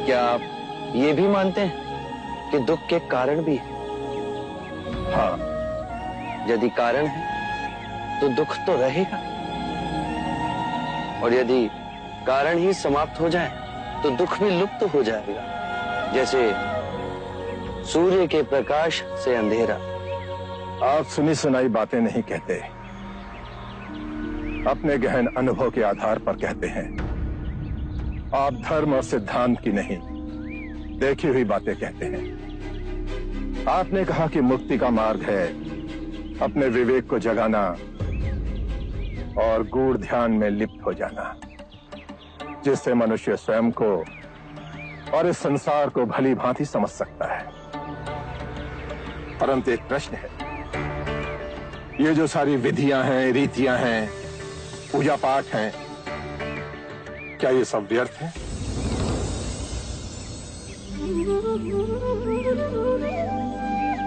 क्या आप ये भी मानते हैं कि दुख के कारण भी है? हाँ। यदि कारण है तो दुख तो रहेगा, और यदि कारण ही समाप्त हो जाए तो दुख भी लुप्त हो जाएगा। जैसे सूर्य के प्रकाश से अंधेरा। आप सुनी सुनाई बातें नहीं कहते, अपने गहन अनुभव के आधार पर कहते हैं। आप धर्म और सिद्धांत की नहीं, देखी हुई बातें कहते हैं। आपने कहा कि मुक्ति का मार्ग है अपने विवेक को जगाना और गूढ़ ध्यान में लिप्त हो जाना, जिससे मनुष्य स्वयं को और इस संसार को भली भांति समझ सकता है। परंतु एक प्रश्न है, ये जो सारी विधियां हैं, रीतियां हैं, पूजा पाठ हैं, क्या ये सब व्यर्थ है?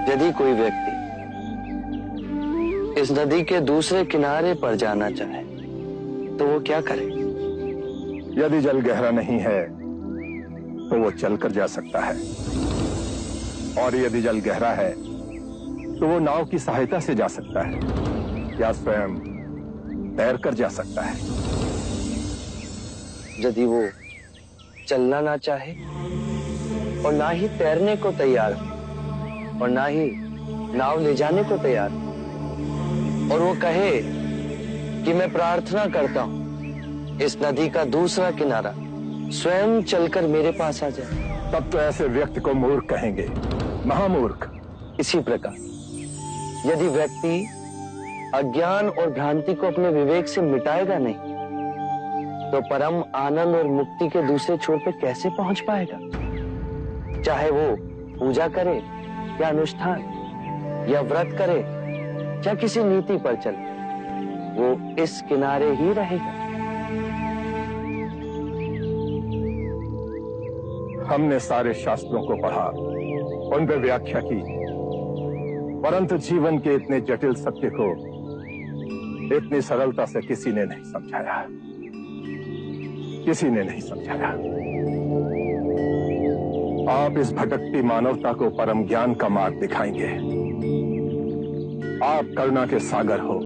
यदि कोई व्यक्ति इस नदी के दूसरे किनारे पर जाना चाहे तो वो क्या करे? यदि जल गहरा नहीं है तो वो चलकर जा सकता है, और यदि जल गहरा है तो वो नाव की सहायता से जा सकता है या स्वयं तैरकर जा सकता है। यदि वो चलना ना चाहे और ना ही तैरने को तैयार हो और ना ही नाव ले जाने को तैयार हो, और वो कहे कि मैं प्रार्थना करता हूं इस नदी का दूसरा किनारा स्वयं चलकर मेरे पास आ जाए, तब तो ऐसे व्यक्ति को मूर्ख कहेंगे, महामूर्ख। इसी प्रकार यदि व्यक्ति अज्ञान और भ्रांति को अपने विवेक से मिटाएगा नहीं तो परम आनंद और मुक्ति के दूसरे छोर पे कैसे पहुंच पाएगा? चाहे वो पूजा करे या अनुष्ठान या व्रत करे या किसी नीति पर चले, वो इस किनारे ही रहेगा। हमने सारे शास्त्रों को पढ़ा, उन पर व्याख्या की, परंतु जीवन के इतने जटिल सत्य को इतनी सरलता से किसी ने नहीं समझाया, किसी ने नहीं समझाया। आप इस भटकती मानवता को परम ज्ञान का मार्ग दिखाएंगे। आप करुणा के सागर हो।